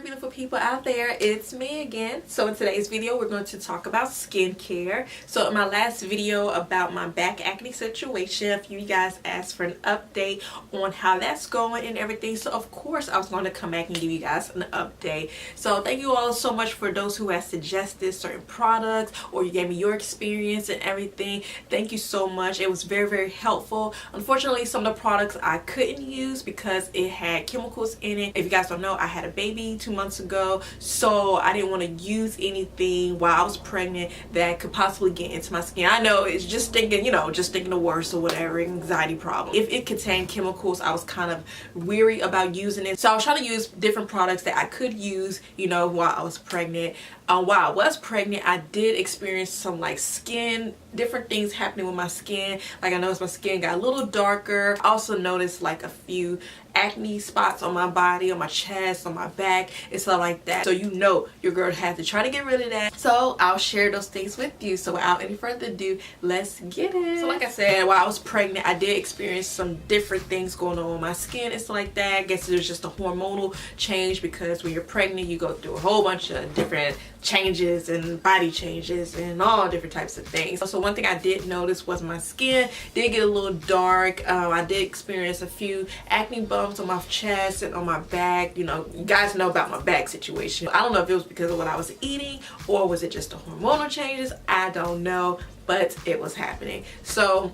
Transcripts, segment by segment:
beautiful people out there, it's me again. So in today's video we're going to talk about skincare. So in my last video about my back acne situation, a few of you guys asked for an update on how that's going and everything, so of course I was going to come back and give you guys an update. So thank you all so much for those who have suggested certain products or you gave me your experience and everything. Thank you so much. It was very helpful. Unfortunately, some of the products I couldn't use because it had chemicals in it. If you guys don't know, I had a baby 2 months ago, so I didn't want to use anything while I was pregnant that could possibly get into my skin. I know it's just thinking, just thinking the worst or whatever, anxiety problem. If it contained chemicals, I was kind of weary about using it. So I was trying to use different products that I could use, while I was pregnant. While I was pregnant, I did experience some different things happening with my skin. Like I noticed my skin got a little darker. I also noticed like a few acne spots on my body, on my chest, on my back, and stuff like that. So your girl had to try to get rid of that. So I'll share those things with you. So without any further ado, let's get it. So like I said, while I was pregnant, I did experience some different things going on with my skin and stuff like that. I guess it was just a hormonal change because when you're pregnant, you go through a whole bunch of different changes and body changes and all different types of things. So one thing I did notice was my skin did get a little dark. I did experience a few acne bumps on my chest and on my back. You guys know about my back situation. I don't know if it was because of what I was eating or was it just the hormonal changes. I don't know, but it was happening. So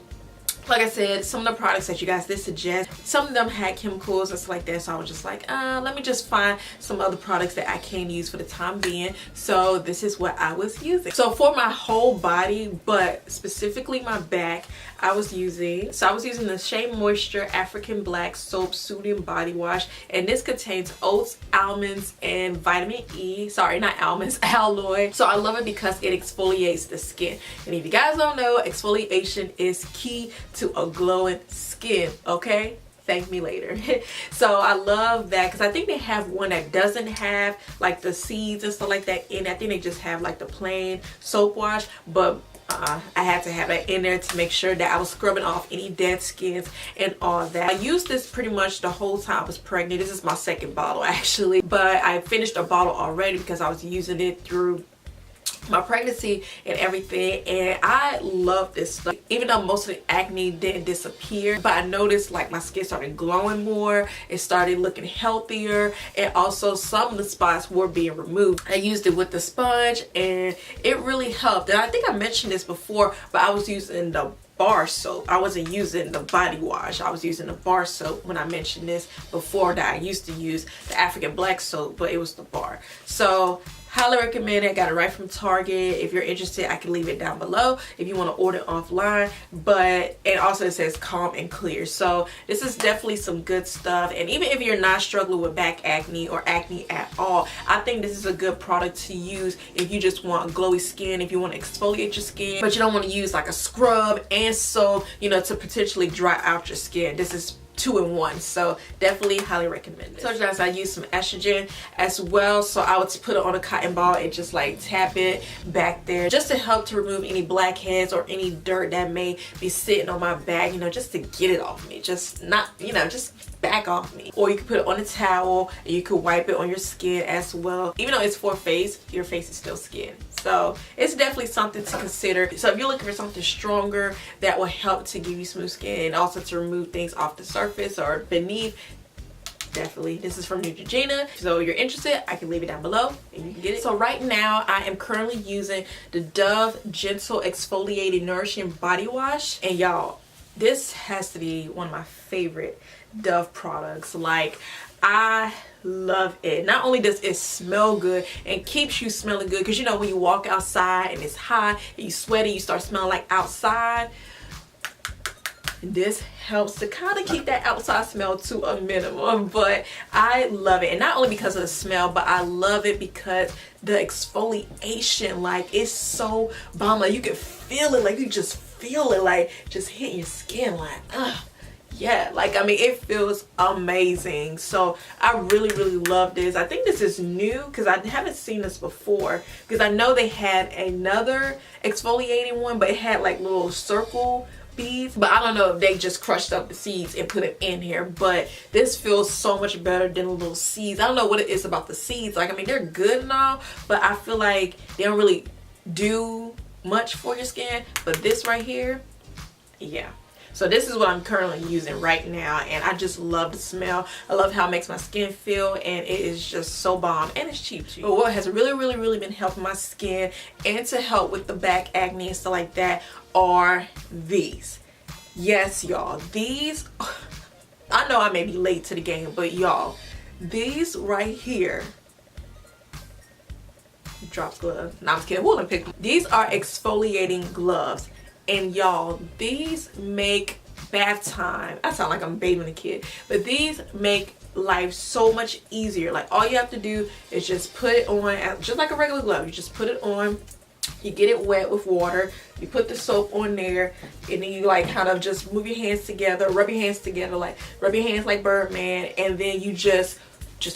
like I said, some of the products that you guys did suggest, some of them had chemicals and stuff like that, so I was just like, let me just find some other products that I can use for the time being. So this is what I was using. So for my whole body, but specifically my back, I was using the Shea Moisture African Black Soap Soothing Body Wash, and this contains oats, almonds, and vitamin E. Sorry, not almonds, aloe. So I love it because it exfoliates the skin. And if you guys don't know, exfoliation is key to a glowing skin, okay? Thank me later. So I love that because I think they have one that doesn't have like the seeds and stuff like that in it. I think they just have like the plain soap wash, but I had to have that in there to make sure that I was scrubbing off any dead skins and all that. I used this pretty much the whole time I was pregnant. This is my second bottle actually, but I finished a bottle already because I was using it through my pregnancy and everything, and I love this stuff. Even though most of the acne didn't disappear, but I noticed like my skin started glowing more, it started looking healthier, and also some of the spots were being removed. I used it with the sponge and it really helped. And I think I mentioned this before, but I was using the bar soap. I wasn't using the body wash. I was using the bar soap when I mentioned this before, that I used to use the African Black soap, but it was the bar. So highly recommend it. I got it right from Target. If you're interested, I can leave it down below if you want to order offline. But it also says calm and clear. So this is definitely some good stuff. And even if you're not struggling with back acne or acne at all, I think this is a good product to use if you just want glowy skin, if you want to exfoliate your skin, but you don't want to use like a scrub and soap, to potentially dry out your skin. This is 2-in-1, so definitely highly recommend it. So guys, I used some estrogen as well, so I would put it on a cotton ball and just like tap it back there just to help to remove any blackheads or any dirt that may be sitting on my back, just to get it off me, just back off me. Or you can put it on a towel and you could wipe it on your skin as well. Even though it's for face, your face is still skin. So it's definitely something to consider. So if you're looking for something stronger that will help to give you smooth skin and also to remove things off the surface or beneath, definitely. This is from Neutrogena. So if you're interested, I can leave it down below and you can get it. So right now I am currently using the Dove Gentle Exfoliating Nourishing Body Wash. And y'all, this has to be one of my favorite Dove products. Like, I love it. Not only does it smell good and keeps you smelling good, because when you walk outside and it's hot and you sweaty, you start smelling like outside. This helps to kind of keep that outside smell to a minimum, but I love it. And not only because of the smell, but I love it because the exfoliation, like, it's so bomb. Like, you can feel it, like you just feel it, like just hitting your skin, like, yeah, like, I mean, it feels amazing. So I really love this. I think this is new because I haven't seen this before, because I know they had another exfoliating one, but it had like little circle beads, but I don't know if they just crushed up the seeds and put it in here. But this feels so much better than the little seeds. I don't know what it is about the seeds. Like, I mean, they're good and all, but I feel like they don't really do much for your skin. But this right here, yeah. So this is what I'm currently using right now, and I just love the smell. I love how it makes my skin feel, and it is just so bomb, and it's cheap too. But what has really been helping my skin and to help with the back acne and stuff like that are these. Yes, y'all, these, I know I may be late to the game, but y'all, these right here, drops gloves. No, I'm just kidding. We'll pick them. These are exfoliating gloves. And y'all, these make bath time, I sound like I'm bathing a kid, but these make life so much easier. Like, all you have to do is just put it on, just like a regular glove. You just put it on, you get it wet with water, you put the soap on there, and then you like kind of just move your hands together, rub your hands together, like rub your hands like Birdman, and then you just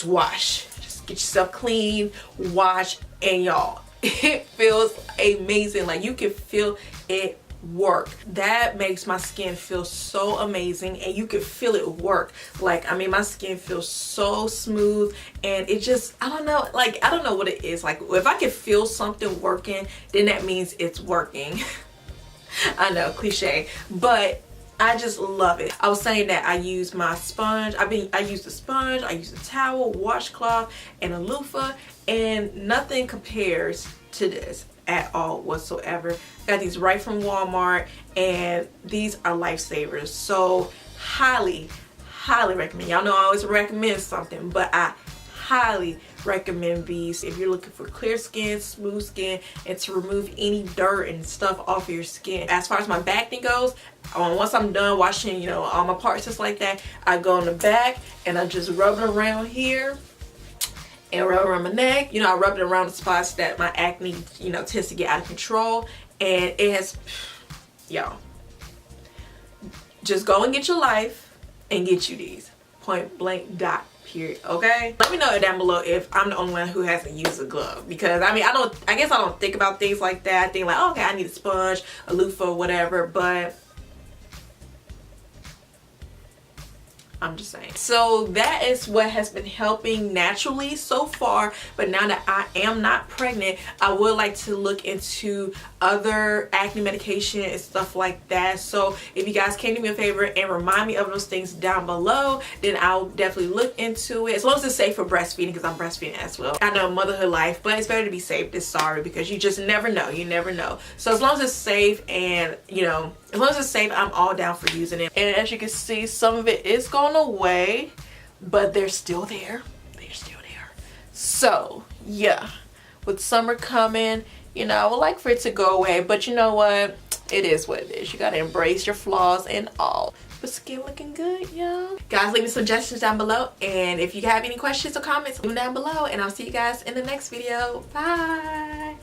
wash. Just get yourself clean, wash, and y'all, it feels amazing. Like, you can feel it work. That makes my skin feel so amazing, and you can feel it work. Like, I mean, my skin feels so smooth, and it just, I don't know, like, I don't know what it is. Like, if I can feel something working, then that means it's working. I know, cliche, but I just love it. I was saying that I use my sponge. I use the sponge, I use a towel, washcloth, and a loofah, and nothing compares to this at all whatsoever. Got these right from Walmart, and these are lifesavers. So highly recommend. Y'all know I always recommend something, but I highly recommend these if you're looking for clear skin, smooth skin, and to remove any dirt and stuff off of your skin. As far as my back thing goes, once I'm done washing, you know, all my parts just like that, I go in the back and I just rub it around here and rub around my neck. You know, I rub it around the spots that my acne, you know, tends to get out of control. And it has, y'all, just go and get your life and get you these. Point blank dot period. Okay, let me know down below if I'm the only one who hasn't used a glove, because I mean, I guess I don't think about things like that. I think like, oh, okay, I need a sponge, a loofah, whatever, but I'm just saying. So that is what has been helping naturally so far, but now that I am not pregnant, I would like to look into other acne medication and stuff like that. So if you guys can do me a favor and remind me of those things down below, then I'll definitely look into it, as long as it's safe for breastfeeding, because I'm breastfeeding as well. I know motherhood life, but it's better to be safe than sorry, because you just never know. You never know. So as long as it's safe, and you know, as long as it's safe, I'm all down for using it. And as you can see, some of it is going away, but they're still there. They're still there. So yeah, with summer coming, you know, I would like for it to go away, but you know what? It is what it is. You gotta embrace your flaws and all. But skin looking good, y'all. Guys, leave me suggestions down below, and if you have any questions or comments, leave them down below, and I'll see you guys in the next video. Bye.